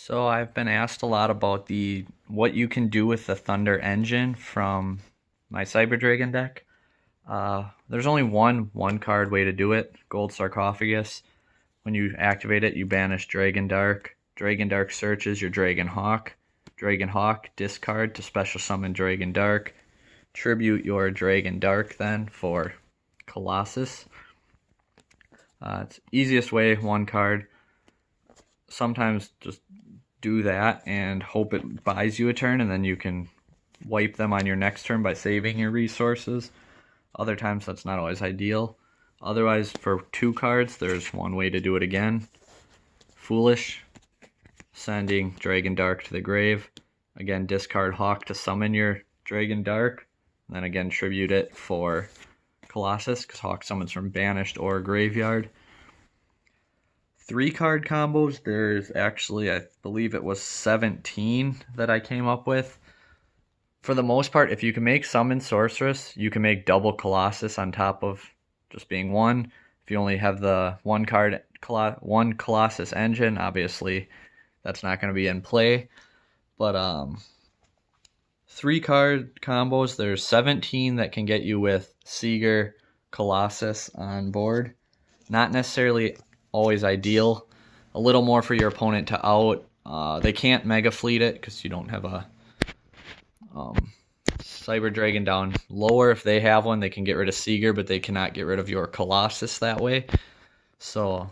So I've been asked a lot about the what you can do with the Thunder engine from my Cyber Dragon deck. There's only one card way to do it, Gold Sarcophagus. When you activate it, you banish Dragon Dark. Dragon Dark searches your Dragon Hawk. Dragon Hawk discard to special summon Dragon Dark. Tribute your Dragon Dark then for Colossus. It's easiest way, one card. Sometimes just do that and hope it buys you a turn, and then you can wipe them on your next turn by saving your resources. Other times that's not always ideal. Otherwise, for two cards, there's one way to do it again. Foolish, sending Dragon Dark to the grave. Again, discard Hawk to summon your Dragon Dark. And then again, tribute it for Colossus, because Hawk summons from banished or graveyard. 3-card combos, there's actually, I believe it was 17 that I came up with. For the most part, if you can make Summon Sorceress, you can make double Colossus on top of just being one. If you only have the one Colossus engine, obviously that's not going to be in play. But 3-card combos, there's 17 that can get you with Seeger, Colossus on board. Not necessarily always ideal. A little more for your opponent to out. They can't Mega Fleet it because you don't have a Cyber Dragon down lower. If they have one, they can get rid of Seeger, but they cannot get rid of your Colossus that way. So,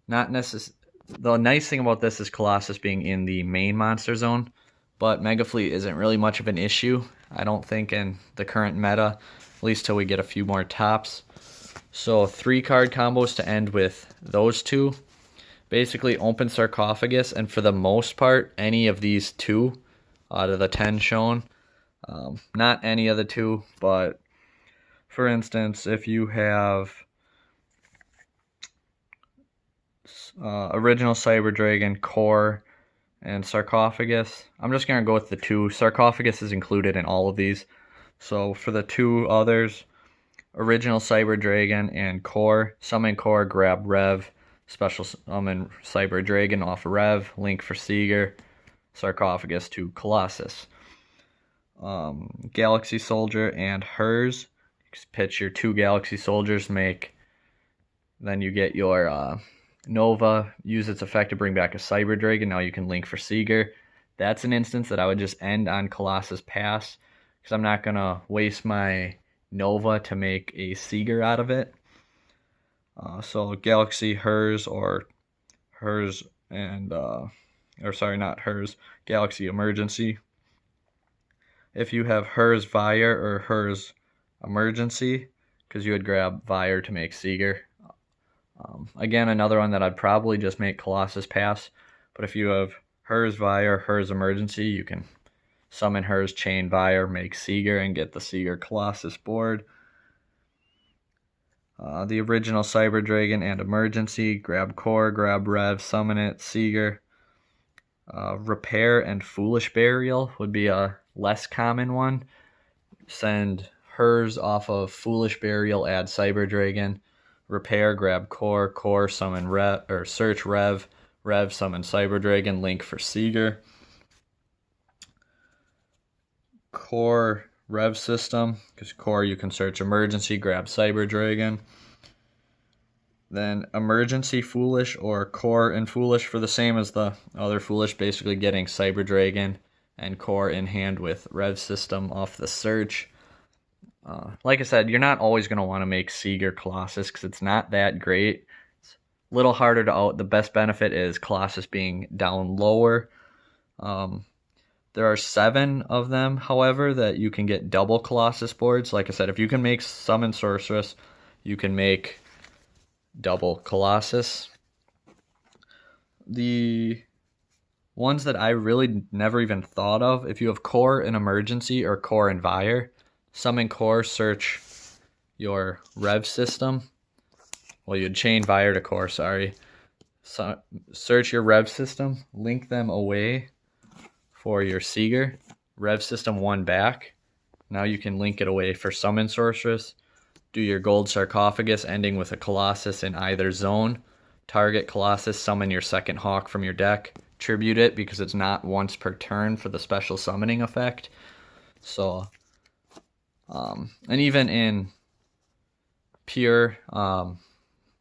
not necessarily. The nice thing about this is Colossus being in the main monster zone, but Mega Fleet isn't really much of an issue, I don't think, in the current meta, at least till we get a few more tops. So 3-card combos to end with those two. Basically open Sarcophagus, and for the most part, any of these two out of the 10 shown. Not any of the two, but for instance, if you have original Cyber Dragon, Core, and Sarcophagus, I'm just going to go with the two. Sarcophagus is included in all of these. So for the two others, original Cyber Dragon and Core, summon Core, grab Rev, special summon Cyber Dragon off Rev, link for Seeger, Sarcophagus to Colossus. Galaxy Soldier and hers, pitch your 2 Galaxy Soldiers, then you get your Nova, use its effect to bring back a Cyber Dragon. Now you can link for Seeger. That's an instance that I would just end on Colossus Pass, because I'm not going to waste my Nova to make a Seeger out of it. So Galaxy, hers, or hers and, or sorry, not hers, Galaxy Emergency. If you have hers Vire or hers Emergency, because you would grab Vire to make Seeger. Again, another one that I'd probably just make Colossus Pass, but if you have hers Vire, hers Emergency, you can summon hers, chain Vire, make Seeger, and get the Seeger Colossus board. The original Cyber Dragon and Emergency, grab Core, grab Rev, summon it, Seeger. Repair and Foolish Burial would be a less common one. Send hers off of Foolish Burial, add Cyber Dragon. Repair, grab Core, Core, summon Rev, or search Rev, Rev, summon Cyber Dragon, link for Seeger. Core Rev system, because Core you can search Emergency, grab Cyber Dragon. Then Emergency Foolish or Core and Foolish for the same as the other Foolish, basically getting Cyber Dragon and Core in hand with Rev system off the search. Like I said, you're not always going to want to make Seeger Colossus because it's not that great. It's a little harder to out. The best benefit is Colossus being down lower. There are 7 of them, however, that you can get double Colossus boards. Like I said, if you can make Summon Sorceress, you can make double Colossus. The ones that I really never even thought of, if you have Core and Emergency or Core and Vire, summon Core, search your Rev system. Well, you'd chain Vire to Core, sorry. So, search your Rev system, link them away for your Seeger. Rev system 1 back. Now you can link it away for Summon Sorceress. Do your Gold Sarcophagus, ending with a Colossus in either zone. Target Colossus, summon your second Hawk from your deck. tribute it because it's not once per turn for the special summoning effect. So, and even in pure, I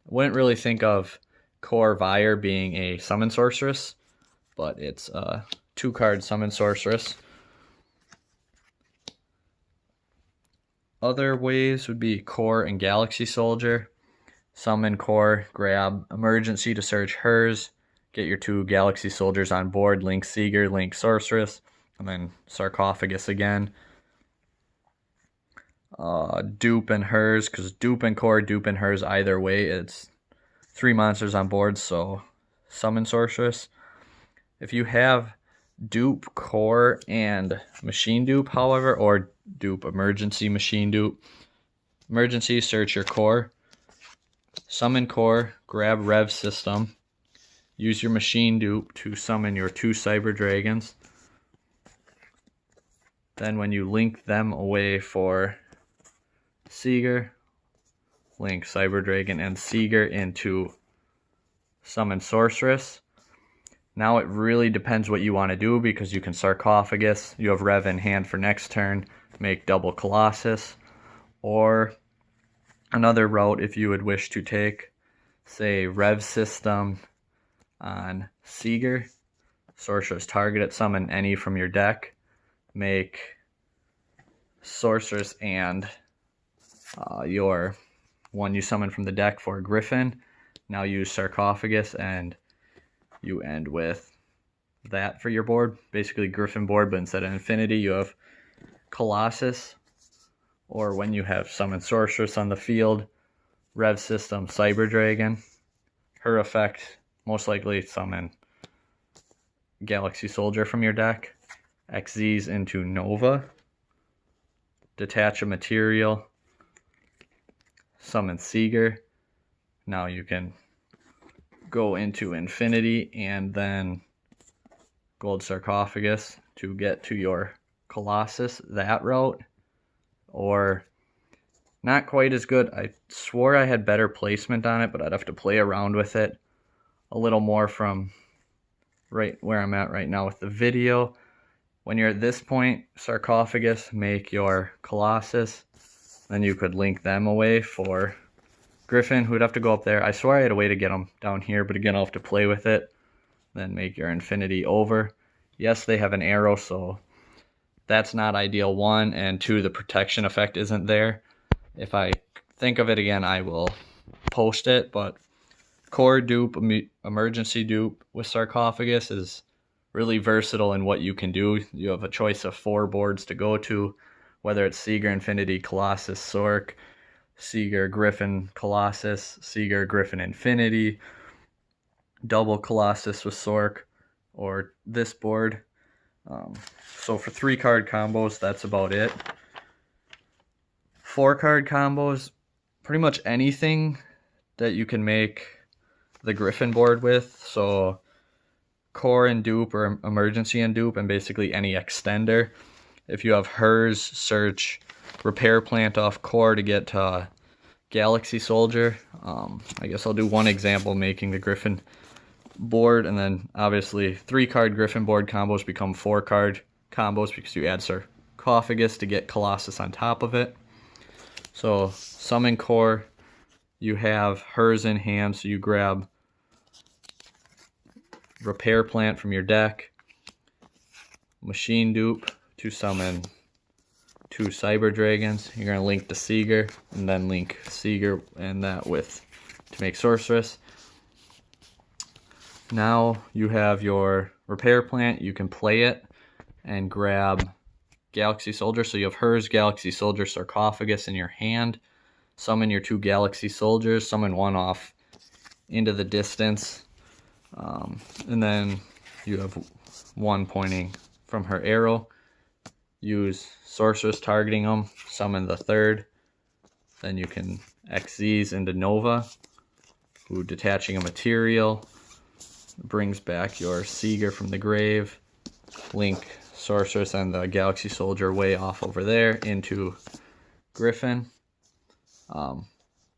wouldn't really think of Core Vire being a summon sorceress, but it's a 2-card summon sorceress. Other ways would be Core and Galaxy Soldier. Summon Core, grab Emergency to search hers, get your 2 Galaxy Soldiers on board, link Seeger, link Sorceress, and then Sarcophagus again. Dupe and hers, because dupe and Core, dupe and hers, either way, it's 3 monsters on board, so summon Sorceress. If you have dupe, Core, and machine dupe, however, or dupe, emergency, machine dupe, emergency, search your Core, summon Core, grab Rev System, use your machine dupe to summon your 2 Cyber Dragons. Then when you link them away for Seeger, link Cyber Dragon and Seeger into summon Sorceress. Now it really depends what you want to do, because you can Sarcophagus, you have Rev in hand for next turn, make double Colossus, or another route if you would wish to take, say, Rev System on Seeger, Sorceress target it, summon any from your deck, make Sorceress and your one you summon from the deck for Griffin. Now use Sarcophagus and you end with that for your board. Basically Griffin board, but instead of Infinity you have Colossus. Or when you have Summon Sorceress on the field, Rev System Cyber Dragon. Her effect, most likely summon Galaxy Soldier from your deck. XZs into Nova. Detach a material. Summon Seeger. Now you can go into Infinity and then Gold Sarcophagus to get to your Colossus that route. Or not quite as good. I swore I had better placement on it, but I'd have to play around with it a little more from right where I'm at right now with the video. When you're at this point, Sarcophagus, make your Colossus. Then you could link them away for Griffin, who would have to go up there. I swore I had a way to get them down here, but again, I'll have to play with it. Then make your Infinity over. Yes, they have an arrow, so that's not ideal, 1, and 2, the protection effect isn't there. If I think of it again, I will post it, but Core dupe, emergency dupe with Sarcophagus is really versatile in what you can do. You have a choice of 4 boards to go to, whether it's Seeger, Infinity, Colossus, Sorc, Seeger, Griffin, Colossus, Seeger, Griffin, Infinity, double Colossus with Sorc, or this board. So for 3-card combos, that's about it. 4-card combos, pretty much anything that you can make the Griffin board with. So Core and dupe, or emergency and dupe, and basically any extender. If you have hers, search Repair Plant off Core to get to Galaxy Soldier. I guess I'll do one example making the Griffin board, and then obviously 3-card Griffin board combos become 4-card combos because you add Sarcophagus to get Colossus on top of it. So summon Core, you have hers in hand, so you grab Repair Plant from your deck, machine dupe to summon 2 Cyber Dragons. You're going to link the Seeger, and then link Seeger and that with to make Sorceress. Now you have your Repair Plant. You can play it and grab Galaxy Soldier. So you have hers, Galaxy Soldier, Sarcophagus in your hand. Summon your 2 Galaxy Soldiers. Summon one off into the distance. And then you have one pointing from her arrow. Use Sorceress targeting them. Summon the 3rd. Then you can XZs into Nova, who detaching a material brings back your Seeger from the grave. Link Sorceress and the Galaxy Soldier way off over there into Griffin.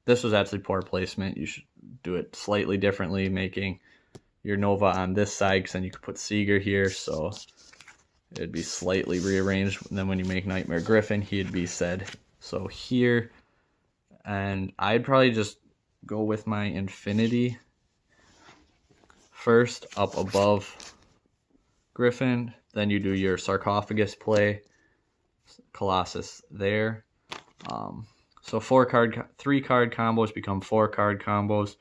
This was actually poor placement. You should do it slightly differently, making your Nova on this side, because then you could put Seeger here, so it'd be slightly rearranged. And then when you make Nightmare Griffin, he'd be said so here. And I'd probably just go with my Infinity first, up above Griffin. Then you do your Sarcophagus play, Colossus there. So 3-card combos become 4-card combos,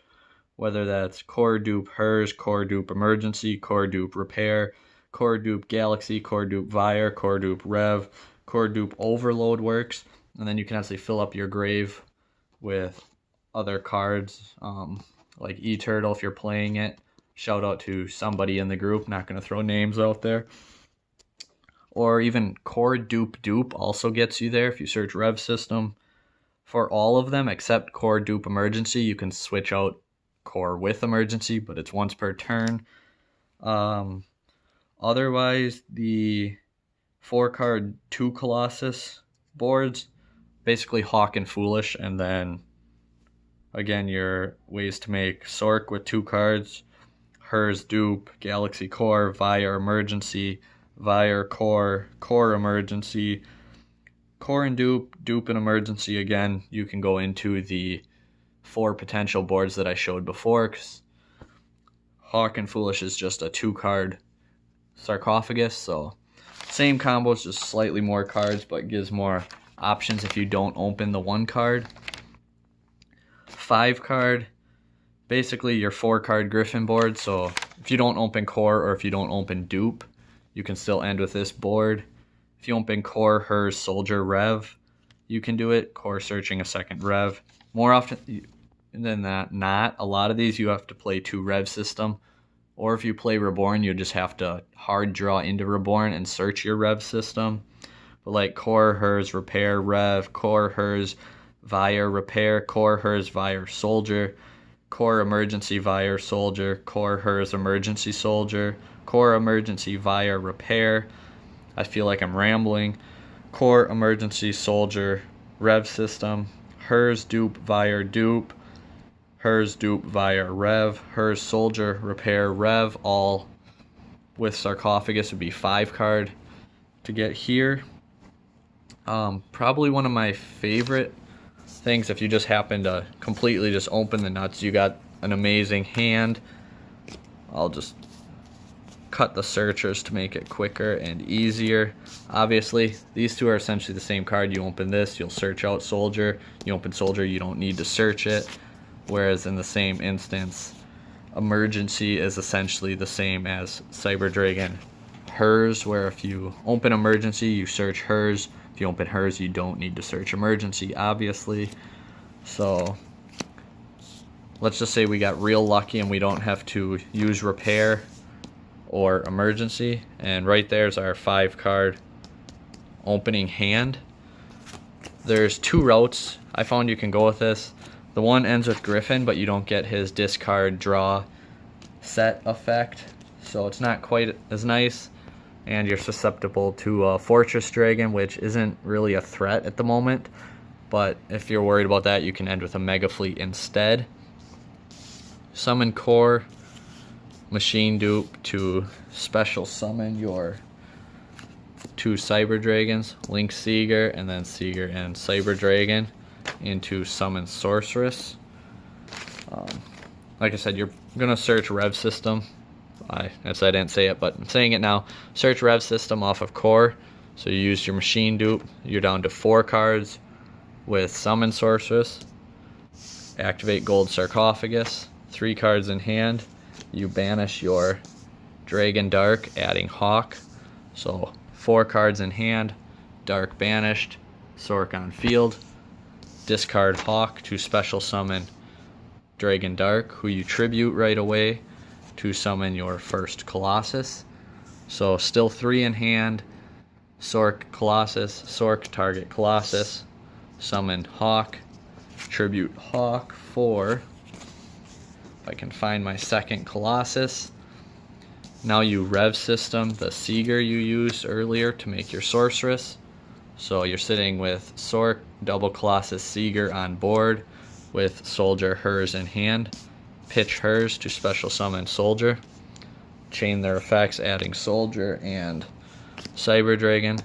whether that's core dupe hers, core dupe emergency, core dupe repair, core dupe galaxy, core dupe Vire, core dupe rev, core dupe overload works. And then you can actually fill up your grave with other cards, like E-Turtle if you're playing it. Shout out to somebody in the group, not going to throw names out there. Or even core dupe also gets you there if you search rev system. For all of them except core dupe emergency, you can switch out core with emergency, but it's once per turn. Otherwise, the 4-card 2 Colossus boards, basically Hawk and Foolish, and then again your ways to make Sorc with 2 cards, hers dupe, Galaxy core, Vire emergency, Vire core, core emergency, core and dupe and emergency. Again, you can go into the 4 potential boards that I showed before, because Hawk and Foolish is just a 2-card sarcophagus, so same combos, just slightly more cards, but gives more options if you don't open the 1 card. 5-card, basically your 4-card Griffin board, so if you don't open core or if you don't open dupe, you can still end with this board. If you open core, hers, soldier, rev, you can do it. Core searching a second rev. More often than that, not. A lot of these you have to play 2 rev system. Or if you play Reborn, you just have to hard draw into Reborn and search your rev system. But like core, hers, repair, rev, core, hers, Vire, repair, core, hers, Vire, soldier, core, emergency, Vire, soldier, core, hers, emergency, soldier, core, emergency, Vire, repair. I feel like I'm rambling. Core, emergency, soldier, rev system, hers, dupe, Vire, dupe, hers, dupe, Vire, rev, hers, soldier, repair, rev, all with sarcophagus would be 5-card to get here. Probably one of my favorite things, if you just happen to completely just open the nuts, you got an amazing hand. I'll just cut the searchers to make it quicker and easier. Obviously, these 2 are essentially the same card. You open this, you'll search out soldier. You open soldier, you don't need to search it. Whereas in the same instance, emergency is essentially the same as Cyber Dragon hers, where if you open emergency, you search hers. If you open hers, you don't need to search emergency, obviously. So let's just say we got real lucky and we don't have to use repair or emergency, and right there's our 5-card opening hand. There's 2 routes I found you can go with this. The one ends with Griffin, but you don't get his discard draw set effect, so it's not quite as nice, and you're susceptible to Fortress Dragon, which isn't really a threat at the moment, but if you're worried about that, you can end with a Mega Fleet instead. Summon core, machine dupe to special summon your 2 Cyber Dragons, Link Seeger, and then Seeger and Cyber Dragon into summon Sorceress. Like I said, you're going to search rev system. I didn't say it, but I'm saying it now. Search rev system off of core. So you use your machine dupe. You're down to 4 cards with summon Sorceress. Activate gold sarcophagus. 3 cards in hand. You banish your Dragon Dark, adding Hawk. So 4 cards in hand, Dark banished, Sorc on field. Discard Hawk to special summon Dragon Dark, who you tribute right away to summon your first Colossus. So still 3 in hand, Sorc Colossus, Sorc target Colossus, summon Hawk, tribute Hawk for, if I can find my second Colossus. Now you rev system the Seeger you used earlier to make your Sorceress. So you're sitting with Sorc, double Colossus Seeger on board with Soldier hers in hand. Pitch hers to special summon Soldier. chain their effects, adding Soldier and Cyber Dragon.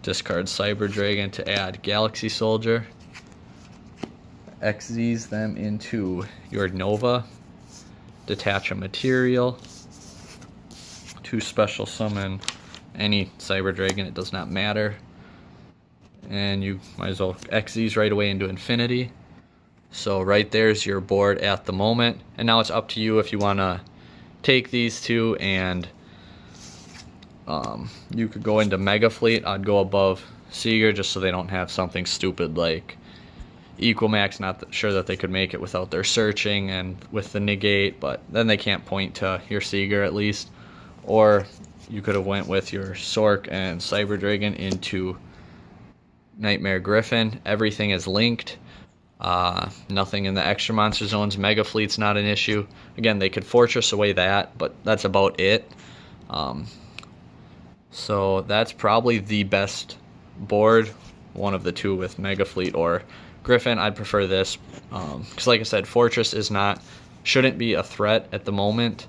Discard Cyber Dragon to add Galaxy Soldier. XZs them into your Nova. Detach a material. To special summon any Cyber Dragon, it does not matter. And you might as well XZs right away into infinity. So right there's your board at the moment. And now it's up to you if you want to take these two and you could go into Mega Fleet. I'd go above Seeger just so they don't have something stupid like Equamax. Not sure that they could make it without their searching and with the negate, but then they can't point to your Seeger at least. Or you could have went with your Sorc and Cyber Dragon into Nightmare Griffin. Everything is linked. Nothing in the extra monster zones. Mega Fleet's not an issue. Again, they could fortress away that, but that's about it. So that's probably the best board, one of the two with Mega Fleet or Griffin. I'd prefer this because, like I said, Fortress shouldn't be a threat at the moment.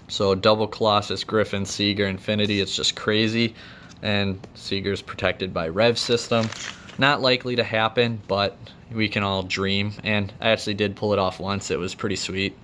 So double Colossus, Griffin, Seeger, Infinity, it's just crazy. And Seeger's protected by Rev System. Not likely to happen, but we can all dream. And I actually did pull it off once. It was pretty sweet.